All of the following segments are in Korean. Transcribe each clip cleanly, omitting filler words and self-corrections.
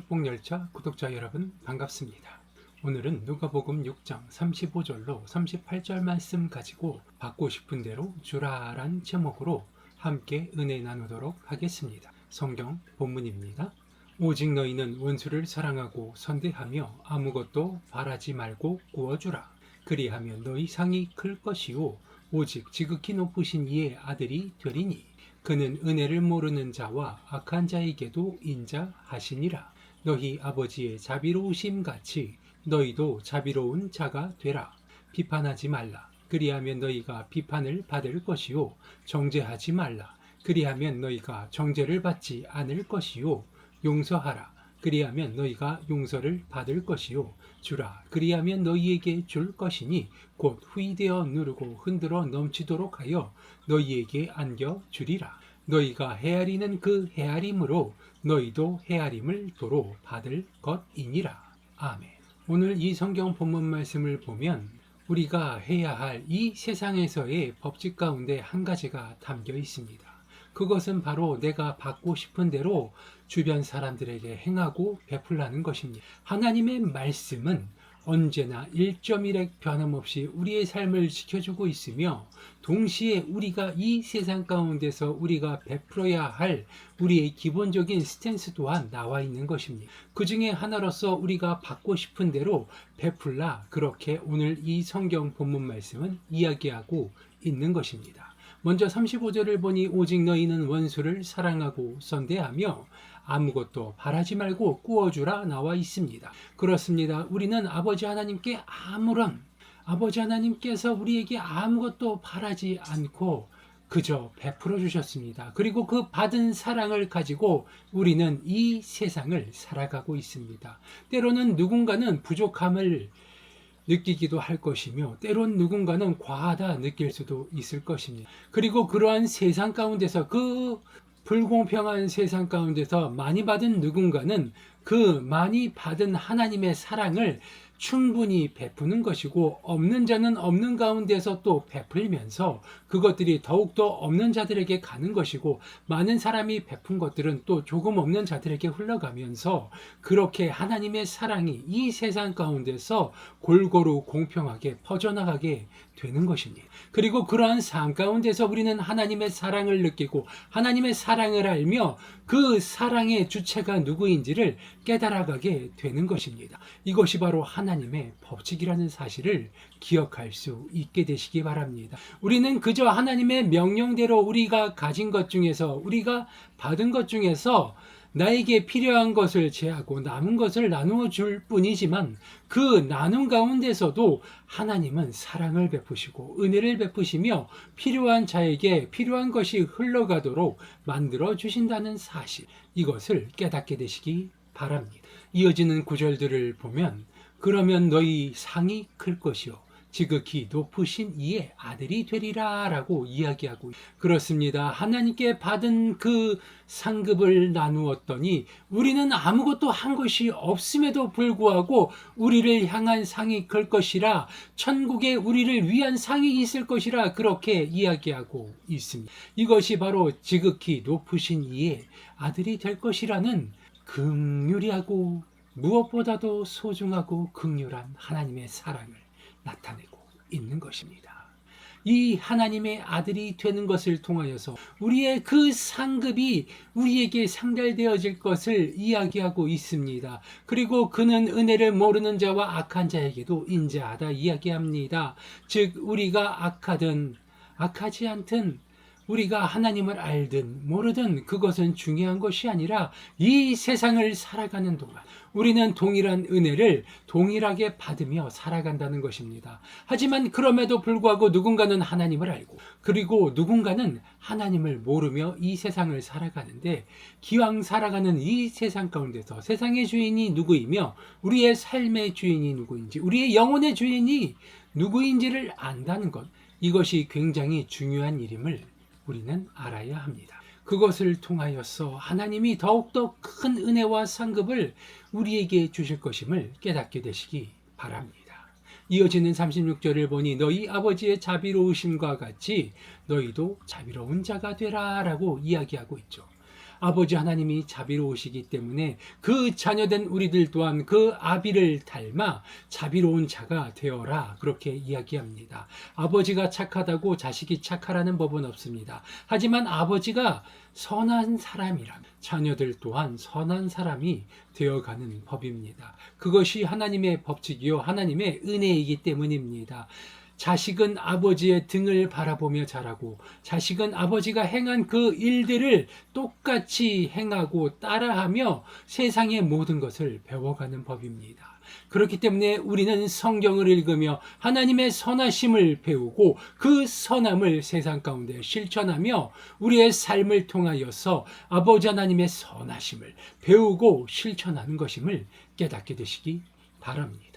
축복열차 구독자 여러분 반갑습니다. 오늘은 누가복음 6장 35절로 38절 말씀 가지고 받고 싶은 대로 주라란 제목으로 함께 은혜 나누도록 하겠습니다. 성경 본문입니다. 오직 너희는 원수를 사랑하고 선대하며 아무것도 바라지 말고 구워주라. 그리하면 너희 상이 클 것이요 오직 지극히 높으신 이의 아들이 되리니 그는 은혜를 모르는 자와 악한 자에게도 인자하시니라. 너희 아버지의 자비로우심 같이 너희도 자비로운 자가 되라. 비판하지 말라. 그리하면 너희가 비판을 받을 것이요 정죄하지 말라. 그리하면 너희가 정죄를 받지 않을 것이요 용서하라. 그리하면 너희가 용서를 받을 것이요 주라. 그리하면 너희에게 줄 것이니 곧 후이되어 누르고 흔들어 넘치도록 하여 너희에게 안겨 주리라. 너희가 헤아리는 그 헤아림으로 너희도 헤아림을 도로 받을 것이니라. 아멘. 오늘 이 성경 본문 말씀을 보면 우리가 해야 할 이 세상에서의 법칙 가운데 한 가지가 담겨 있습니다. 그것은 바로 내가 받고 싶은 대로 주변 사람들에게 행하고 베풀라는 것입니다. 하나님의 말씀은 언제나 1.1핵 변함없이 우리의 삶을 지켜주고 있으며 동시에 우리가 이 세상 가운데서 우리가 베풀어야 할 우리의 기본적인 스탠스 또한 나와 있는 것입니다. 그 중에 하나로서 우리가 받고 싶은 대로 베풀라, 그렇게 오늘 이 성경 본문 말씀은 이야기하고 있는 것입니다. 먼저 35절을 보니 오직 너희는 원수를 사랑하고 선대하며 아무것도 바라지 말고 구워주라 나와 있습니다. 그렇습니다. 우리는 아버지 하나님께서 우리에게 아무것도 바라지 않고 그저 베풀어 주셨습니다. 그리고 그 받은 사랑을 가지고 우리는 이 세상을 살아가고 있습니다. 때로는 누군가는 부족함을 느끼기도 할 것이며 때론 누군가는 과하다 느낄 수도 있을 것입니다. 그리고 그러한 세상 가운데서 그 불공평한 세상 가운데서 많이 받은 누군가는 그 많이 받은 하나님의 사랑을 충분히 베푸는 것이고 없는 자는 없는 가운데서 또 베풀면서 그것들이 더욱더 없는 자들에게 가는 것이고 많은 사람이 베푼 것들은 또 조금 없는 자들에게 흘러가면서 그렇게 하나님의 사랑이 이 세상 가운데서 골고루 공평하게 퍼져나가게 되는 것입니다. 그리고 그러한 삶 가운데서 우리는 하나님의 사랑을 느끼고 하나님의 사랑을 알며 그 사랑의 주체가 누구인지를 깨달아가게 되는 것입니다. 이것이 바로 하나님의 법칙이라는 사실을 기억할 수 있게 되시기 바랍니다. 우리는 그저 하나님의 명령대로 우리가 가진 것 중에서 우리가 받은 것 중에서 나에게 필요한 것을 제하고 남은 것을 나누어 줄 뿐이지만 그 나눔 가운데서도 하나님은 사랑을 베푸시고 은혜를 베푸시며 필요한 자에게 필요한 것이 흘러가도록 만들어 주신다는 사실, 이것을 깨닫게 되시기 바랍니다. 이어지는 구절들을 보면 그러면 너희 상이 클 것이요 지극히 높으신 이의 아들이 되리라 라고 이야기하고 그렇습니다. 하나님께 받은 그 상급을 나누었더니 우리는 아무것도 한 것이 없음에도 불구하고 우리를 향한 상이 클 것이라, 천국에 우리를 위한 상이 있을 것이라 그렇게 이야기하고 있습니다. 이것이 바로 지극히 높으신 이의 아들이 될 것이라는 긍휼하고 무엇보다도 소중하고 긍휼한 하나님의 사랑을 나타내고 있는 것입니다. 이 하나님의 아들이 되는 것을 통하여서 우리의 그 상급이 우리에게 상달되어질 것을 이야기하고 있습니다. 그리고 그는 은혜를 모르는 자와 악한 자에게도 인자하다 이야기합니다. 즉 우리가 악하든 악하지 않든 우리가 하나님을 알든 모르든 그것은 중요한 것이 아니라 이 세상을 살아가는 동안 우리는 동일한 은혜를 동일하게 받으며 살아간다는 것입니다. 하지만 그럼에도 불구하고 누군가는 하나님을 알고 그리고 누군가는 하나님을 모르며 이 세상을 살아가는데 기왕 살아가는 이 세상 가운데서 세상의 주인이 누구이며 우리의 삶의 주인이 누구인지 우리의 영혼의 주인이 누구인지를 안다는 것, 이것이 굉장히 중요한 일임을 우리는 알아야 합니다. 그것을 통하여서 하나님이 더욱더 큰 은혜와 상급을 우리에게 주실 것임을 깨닫게 되시기 바랍니다. 이어지는 36절을 보니 너희 아버지의 자비로우심과 같이 너희도 자비로운 자가 되라 라고 이야기하고 있죠. 아버지 하나님이 자비로우시기 때문에 그 자녀된 우리들 또한 그 아비를 닮아 자비로운 자가 되어라, 그렇게 이야기합니다. 아버지가 착하다고 자식이 착하라는 법은 없습니다. 하지만 아버지가 선한 사람이라면 자녀들 또한 선한 사람이 되어가는 법입니다. 그것이 하나님의 법칙이요 하나님의 은혜이기 때문입니다. 자식은 아버지의 등을 바라보며 자라고, 자식은 아버지가 행한 그 일들을 똑같이 행하고 따라하며 세상의 모든 것을 배워가는 법입니다. 그렇기 때문에 우리는 성경을 읽으며 하나님의 선하심을 배우고 그 선함을 세상 가운데 실천하며 우리의 삶을 통하여서 아버지 하나님의 선하심을 배우고 실천하는 것임을 깨닫게 되시기 바랍니다.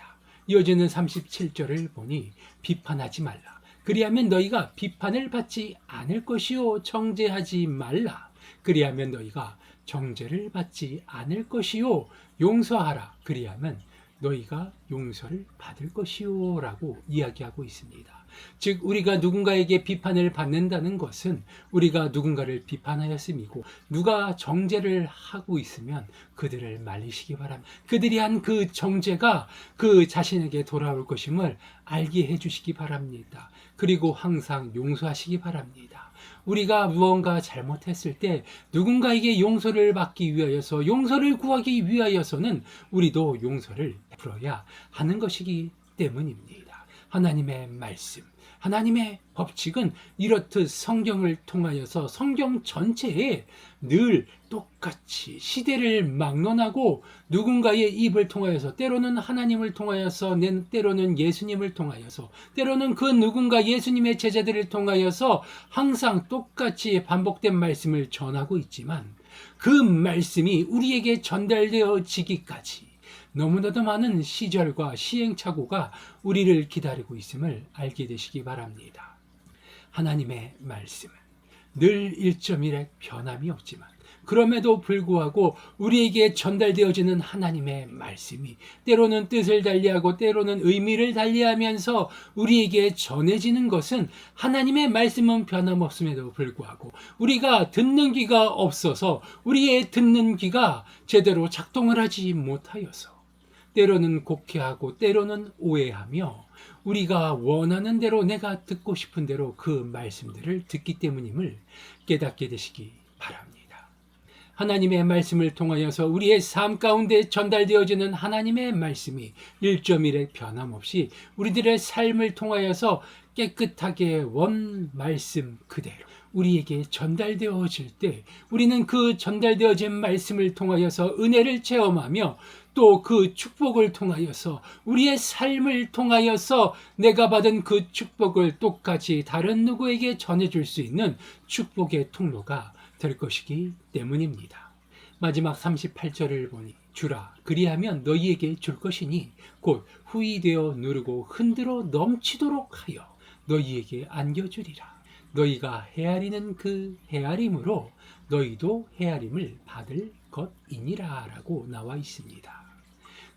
이어지는 37절을 보니 비판하지 말라. 그리하면 너희가 비판을 받지 않을 것이요 정죄하지 말라. 그리하면 너희가 정죄를 받지 않을 것이요 용서하라. 그리하면 너희가 용서를 받을 것이요 라고 이야기하고 있습니다. 즉 우리가 누군가에게 비판을 받는다는 것은 우리가 누군가를 비판하였음이고, 누가 정죄를 하고 있으면 그들을 말리시기 바랍니다. 그들이 한 그 정죄가 그 자신에게 돌아올 것임을 알게 해주시기 바랍니다. 그리고 항상 용서하시기 바랍니다. 우리가 무언가 잘못했을 때 누군가에게 용서를 받기 위하여서, 용서를 구하기 위하여서는 우리도 용서를 베풀어야 하는 것이기 때문입니다. 하나님의 말씀, 하나님의 법칙은 이렇듯 성경을 통하여서 성경 전체에 늘 똑같이 시대를 막론하고 누군가의 입을 통하여서, 때로는 하나님을 통하여서, 때로는 예수님을 통하여서, 때로는 그 누군가 예수님의 제자들을 통하여서 항상 똑같이 반복된 말씀을 전하고 있지만, 그 말씀이 우리에게 전달되어지기까지 너무나도 많은 시절과 시행착오가 우리를 기다리고 있음을 알게 되시기 바랍니다. 하나님의 말씀은 늘 1.1의 변함이 없지만, 그럼에도 불구하고 우리에게 전달되어지는 하나님의 말씀이 때로는 뜻을 달리하고 때로는 의미를 달리하면서 우리에게 전해지는 것은, 하나님의 말씀은 변함없음에도 불구하고 우리가 듣는 귀가 없어서, 우리의 듣는 귀가 제대로 작동을 하지 못하여서 때로는 곡해하고 때로는 오해하며 우리가 원하는 대로, 내가 듣고 싶은 대로 그 말씀들을 듣기 때문임을 깨닫게 되시기 바랍니다. 하나님의 말씀을 통하여서 우리의 삶 가운데 전달되어지는 하나님의 말씀이 1.1의 변함없이 우리들의 삶을 통하여서 깨끗하게 원 말씀 그대로 우리에게 전달되어질 때, 우리는 그 전달되어진 말씀을 통하여서 은혜를 체험하며 또 그 축복을 통하여서, 우리의 삶을 통하여서 내가 받은 그 축복을 똑같이 다른 누구에게 전해줄 수 있는 축복의 통로가 될 것이기 때문입니다. 마지막 38절을 보니 주라, 그리하면 너희에게 줄 것이니 곧 후이되어 누르고 흔들어 넘치도록 하여 너희에게 안겨주리라. 너희가 헤아리는 그 헤아림으로 너희도 헤아림을 받을 것이니라 라고 나와 있습니다.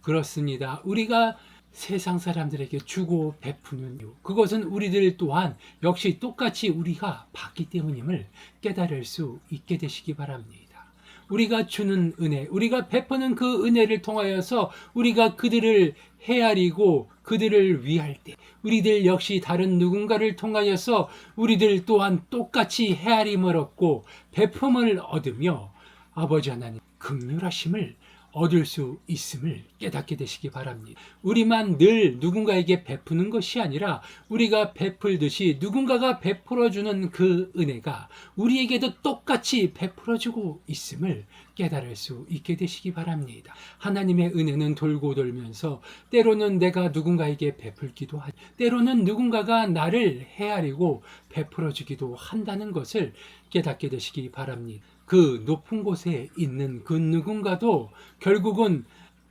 그렇습니다. 우리가 세상 사람들에게 주고 베푸는 이유, 그것은 우리들 또한 역시 똑같이 우리가 받기 때문임을 깨달을 수 있게 되시기 바랍니다. 우리가 주는 은혜, 우리가 베푸는 그 은혜를 통하여서 우리가 그들을 헤아리고 그들을 위할 때, 우리들 역시 다른 누군가를 통하여서 우리들 또한 똑같이 헤아림을 얻고 베품을 얻으며 아버지 하나님 긍휼하심을 얻을 수 있음을 깨닫게 되시기 바랍니다. 우리만 늘 누군가에게 베푸는 것이 아니라 우리가 베풀듯이 누군가가 베풀어주는 그 은혜가 우리에게도 똑같이 베풀어주고 있음을 깨달을 수 있게 되시기 바랍니다. 하나님의 은혜는 돌고 돌면서 때로는 내가 누군가에게 베풀기도 하고 때로는 누군가가 나를 헤아리고 베풀어주기도 한다는 것을 깨닫게 되시기 바랍니다. 그 높은 곳에 있는 그 누군가도 결국은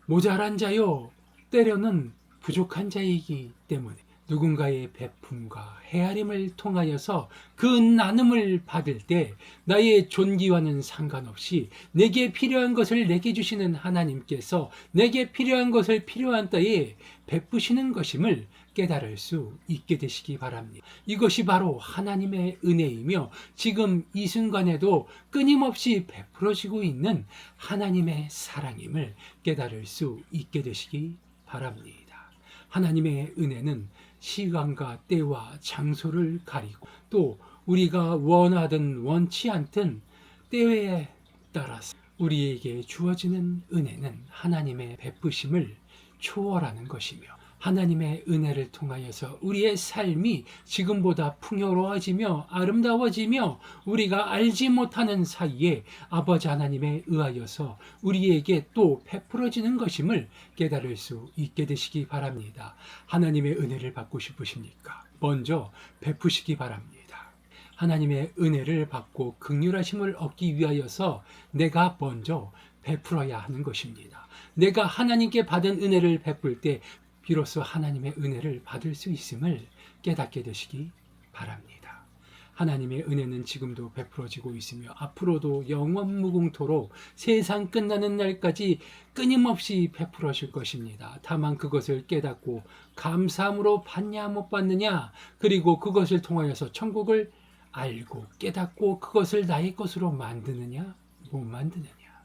모자란 자요, 때로는 부족한 자이기 때문에 누군가의 베품과 헤아림을 통하여서 그 나눔을 받을 때 나의 존귀와는 상관없이 내게 필요한 것을 내게 주시는 하나님께서 내게 필요한 것을 필요한 때에 베푸시는 것임을 깨달을 수 있게 되시기 바랍니다. 이것이 바로 하나님의 은혜이며 지금 이 순간에도 끊임없이 베풀어지고 있는 하나님의 사랑임을 깨달을 수 있게 되시기 바랍니다. 하나님의 은혜는 시간과 때와 장소를 가리고 또 우리가 원하든 원치 않든 때에 따라서 우리에게 주어지는 은혜는 하나님의 베푸심을 초월하는 것이며 하나님의 은혜를 통하여서 우리의 삶이 지금보다 풍요로워지며 아름다워지며 우리가 알지 못하는 사이에 아버지 하나님에 의하여서 우리에게 또 베풀어지는 것임을 깨달을 수 있게 되시기 바랍니다. 하나님의 은혜를 받고 싶으십니까? 먼저 베푸시기 바랍니다. 하나님의 은혜를 받고 긍휼하심을 얻기 위하여서 내가 먼저 베풀어야 하는 것입니다. 내가 하나님께 받은 은혜를 베풀 때 비로소 하나님의 은혜를 받을 수 있음을 깨닫게 되시기 바랍니다. 하나님의 은혜는 지금도 베풀어지고 있으며 앞으로도 영원 무궁토록 세상 끝나는 날까지 끊임없이 베풀어질 것입니다. 다만 그것을 깨닫고 감사함으로 받냐 못 받느냐, 그리고 그것을 통하여서 천국을 알고 깨닫고 그것을 나의 것으로 만드느냐 못 만드느냐,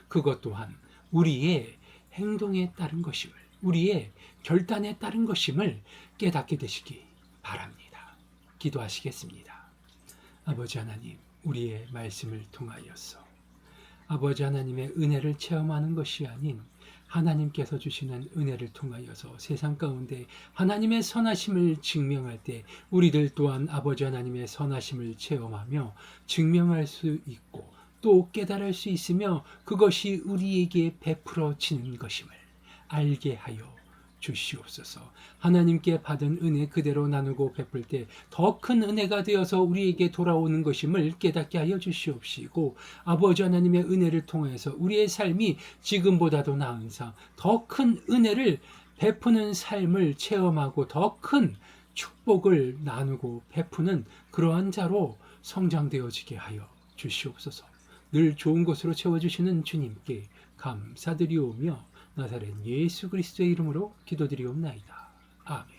그것 또한 우리의 행동에 따른 것임을, 우리의 결단에 따른 것임을 깨닫게 되시기 바랍니다. 기도하시겠습니다. 아버지 하나님, 우리의 말씀을 통하여서 아버지 하나님의 은혜를 체험하는 것이 아닌 하나님께서 주시는 은혜를 통하여서 세상 가운데 하나님의 선하심을 증명할 때 우리들 또한 아버지 하나님의 선하심을 체험하며 증명할 수 있고 또 깨달을 수 있으며 그것이 우리에게 베풀어지는 것임을 알게 하여 주시옵소서. 하나님께 받은 은혜 그대로 나누고 베풀 때 더 큰 은혜가 되어서 우리에게 돌아오는 것임을 깨닫게 하여 주시옵시고 아버지 하나님의 은혜를 통해서 우리의 삶이 지금보다도 나은 상 더 큰 은혜를 베푸는 삶을 체험하고 더 큰 축복을 나누고 베푸는 그러한 자로 성장되어지게 하여 주시옵소서. 늘 좋은 것으로 채워주시는 주님께 감사드리오며 나사렛 예수 그리스도의 이름으로 기도드리옵나이다. 아멘.